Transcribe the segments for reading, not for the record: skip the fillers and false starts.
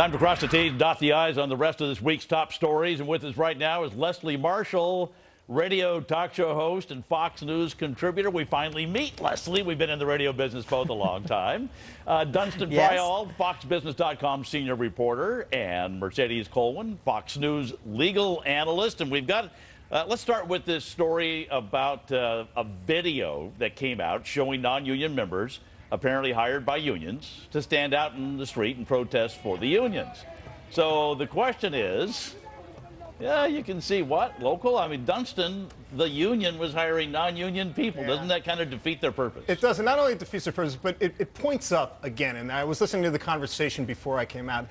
Time to cross the T's and dot the I's on the rest of this week's top stories. And with us right now is Leslie Marshall, radio talk show host and Fox News contributor. We finally meet Leslie. We've been in the radio business both a long time. Dunstan Fryall, FoxBusiness.com senior reporter, and Mercedes Colwin, Fox News legal analyst. And we've got, let's start with this story about a video that came out showing non-union members apparently hired by unions to stand out in the street and protest for the unions. So the question is, yeah, you can see what? Local? I mean, Dunstan, the union was hiring non-union people. Yeah. Doesn't that kind of defeat their purpose? It does. And not only defeats their purpose, but it points up again. And I was listening to the conversation before I came out.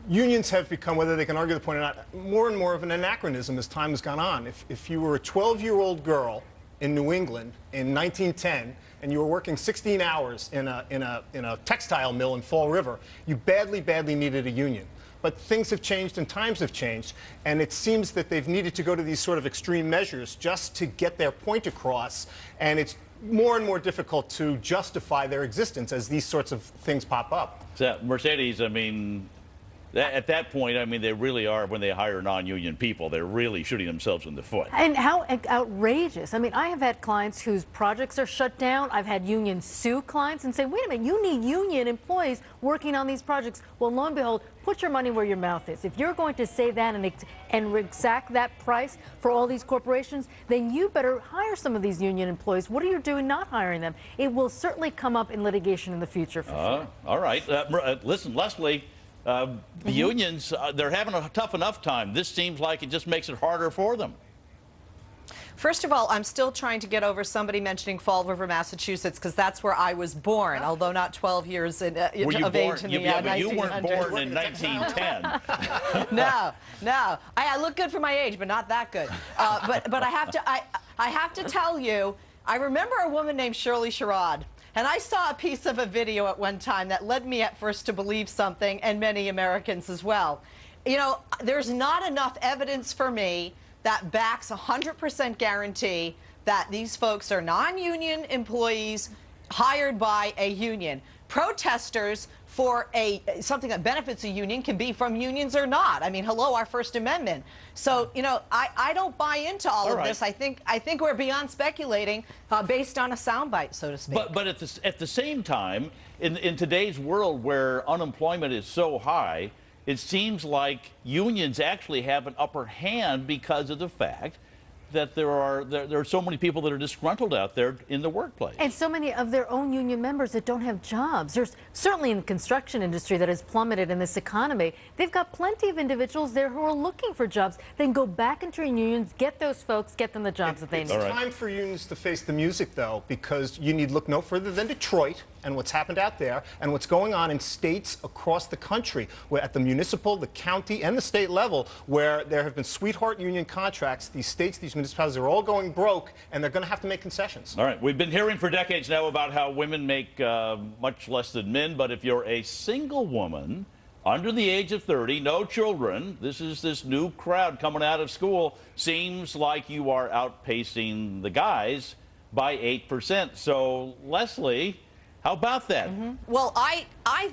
Unions have become, whether they can argue the point or not, more and more of an anachronism as time has gone on. If you were a 12-year-old girl in New England in 1910, and you were working 16 hours in a textile mill in Fall River, you badly needed a union. But things have changed and times have changed, and it seems that they've needed to go to these sort of extreme measures just to get their point across, and it's more and more difficult to justify their existence as these sorts of things pop up. So, Mercedes, I mean, at that point, I mean, they really are, when they hire non-union people, they're really shooting themselves in the foot. And how outrageous. I mean, I have had clients whose projects are shut down. I've had unions sue clients and say, wait a minute, you need union employees working on these projects. Well, lo and behold, put your money where your mouth is. If you're going to say that and exact that price for all these corporations, then you better hire some of these union employees. What are you doing not hiring them? It will certainly come up in litigation in the future. For sure. All right. Listen, Leslie, the unions, they're having a tough enough time. This seems like it just makes it harder for them. First of all, I'm still trying to get over somebody mentioning Fall River, Massachusetts, because that's where I was born, although not 12 years of age in the 1900s. Yeah, but you weren't born in 1910. No. I look good for my age, but not that good. But I have to tell you, I remember a woman named Shirley Sherrod. And I saw a piece of a video at one time that led me at first to believe something, and many Americans as well. You know, there's not enough evidence for me that backs 100% guarantee that these folks are non-union employees hired by a union. Protesters for something that benefits a union can be from unions or not. I mean, hello, our First Amendment. So, you know, I don't buy into all of this. I think we're beyond speculating based on a soundbite, so to speak. But at the same time, in today's world where unemployment is so high, it seems like unions actually have an upper hand because of the fact that there are so many people that are disgruntled out there in the workplace. And so many of their own union members that don't have jobs. There's certainly in the construction industry that has plummeted in this economy. They've got plenty of individuals there who are looking for jobs. They can go back into unions, get those folks, get them the jobs that they need. It's time for unions to face the music, though, because you need look no further than Detroit and what's happened out there and what's going on in states across the country, where at the municipal, the county, and the state level, where there have been sweetheart union contracts. These states, these municipalities are all going broke, and they're going to have to make concessions. All right. We've been hearing for decades now about how women make much less than men, but if you're a single woman under the age of 30, no children, this is this new crowd coming out of school, seems like you are outpacing the guys by 8%. So, Leslie, how about that? Well, I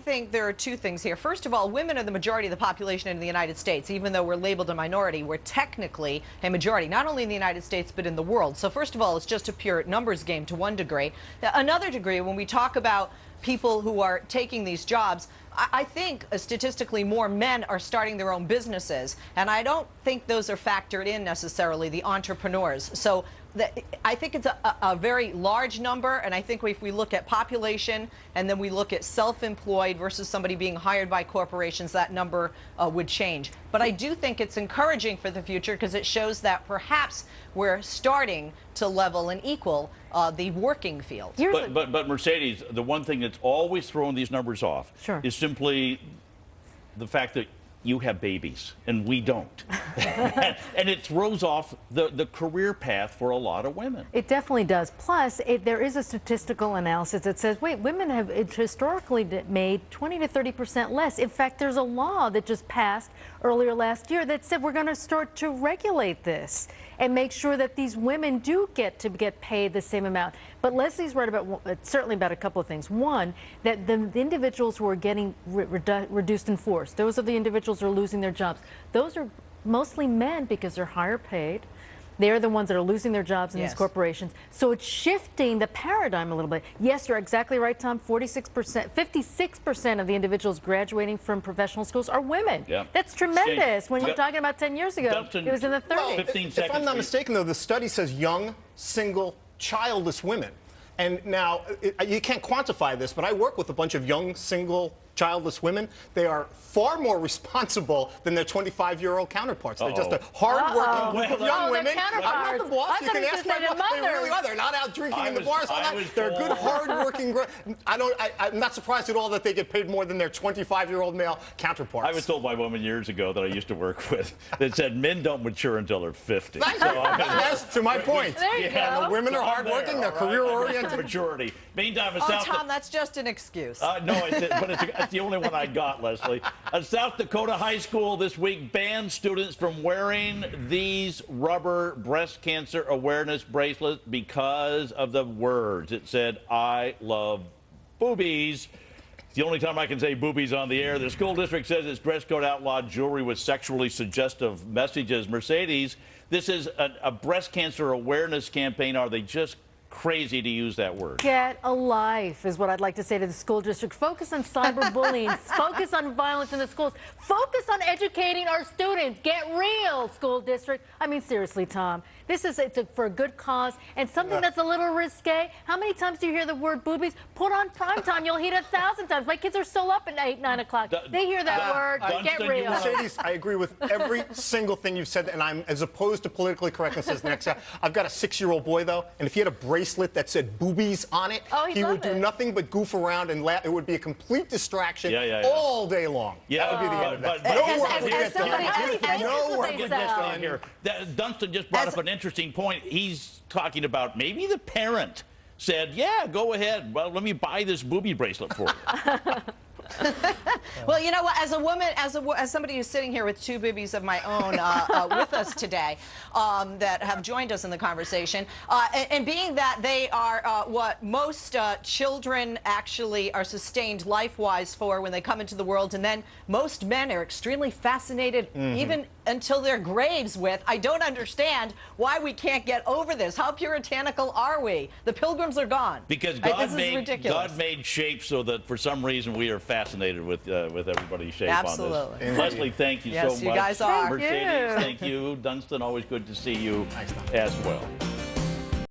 think there are two things here. First of all, women are the majority of the population in the United States. Even though we're labeled a minority, we're technically a majority, not only in the United States, but in the world. So first of all, it's just a pure numbers game to one degree. Another degree, when we talk about people who are taking these jobs, I think statistically more men are starting their own businesses, and I don't think those are factored in necessarily, the entrepreneurs. So I think it's a very large number, and I think if we look at population and then we look at self-employed versus somebody being hired by corporations, that number would change. But I do think it's encouraging for the future because it shows that perhaps we're starting to level and equal the working field. But Mercedes, the one thing that's always throwing these numbers off is simply the fact that you have babies and we don't. And it throws off the career path for a lot of women. It definitely does. Plus, there is a statistical analysis that says, wait, women have historically made 20 to 30% less. In fact, there's a law that just passed earlier last year that said we're going to start to regulate this. and make sure that these women do get paid the same amount. But Leslie's right about certainly about a couple of things. One, that the individuals who are getting reduced in force, those are the individuals who are losing their jobs. Those are mostly men because they're higher paid. They're the ones that are losing their jobs in these corporations. So it's shifting the paradigm a little bit. Yes, you're exactly right, Tom. 56% of the individuals graduating from professional schools are women. Yeah. That's tremendous. When you're talking about 10 years ago, it was in the 30s. 15 seconds. If I'm not mistaken, though, the study says young, single, childless women. And now, you can't quantify this, but I work with a bunch of young, single, childless women. They are far more responsible than their 25-year-old counterparts. They're just a hard-working group of young women. I'm not the boss. You can ask my boss. They really are. They're not out drinking in the bars all night. They're good, hard-working. I'm not surprised at all that they get paid more than their 25-year-old male counterparts. I was told by a woman years ago that I used to work with that said men don't mature until they're 50. That's to my point. There you go. The women are hardworking. They're career-oriented. Maturity. Meantime, Tom, that's just an excuse. No, but it's the only one I got, Leslie. A South Dakota high school this week banned students from wearing these rubber breast cancer awareness bracelets because of the words. It said, "I love boobies." It's the only time I can say boobies on the air. The school district says its dress code outlawed jewelry with sexually suggestive messages. Mercedes, this is a breast cancer awareness campaign. Are they just crazy to use that word? Get a life is what I'd like to say to the school district. Focus on cyberbullying. Focus on violence in the schools. Focus on educating our students. Get real, school district. I mean, seriously, Tom. It's for a good cause and something that's a little risque. How many times do you hear the word boobies? Put on prime time. You'll hear it 1,000 times. My kids are still up at 8, 9 o'clock. They hear that word. Get real. Mercedes, I agree with every single thing you've said, and I'm as opposed to politically correctness as next. I've got a 6-year-old boy, though, and if he had a bracelet that said boobies on it, he would do nothing but goof around and laugh. It would be a complete distraction all day long. That would be the end of that. No work would get done here. Dunstan just brought up an interesting point. He's talking about maybe the parent said, "Yeah, go ahead. Well, let me buy this booby bracelet for you." Well, you know what? As a woman, as somebody who's sitting here with 2 boobies of my own with us today, that have joined us in the conversation, and being that they are what most children actually are sustained life-wise for when they come into the world, and then most men are extremely fascinated even until their graves with. I don't understand why we can't get over this. How puritanical are we? The pilgrims are gone. Because God made shapes so that for some reason we are fascinated with everybody's shape on this. Leslie, thank you so much. Yes, you guys are. Mercedes, thank you. Dunstan, always good to see you as well.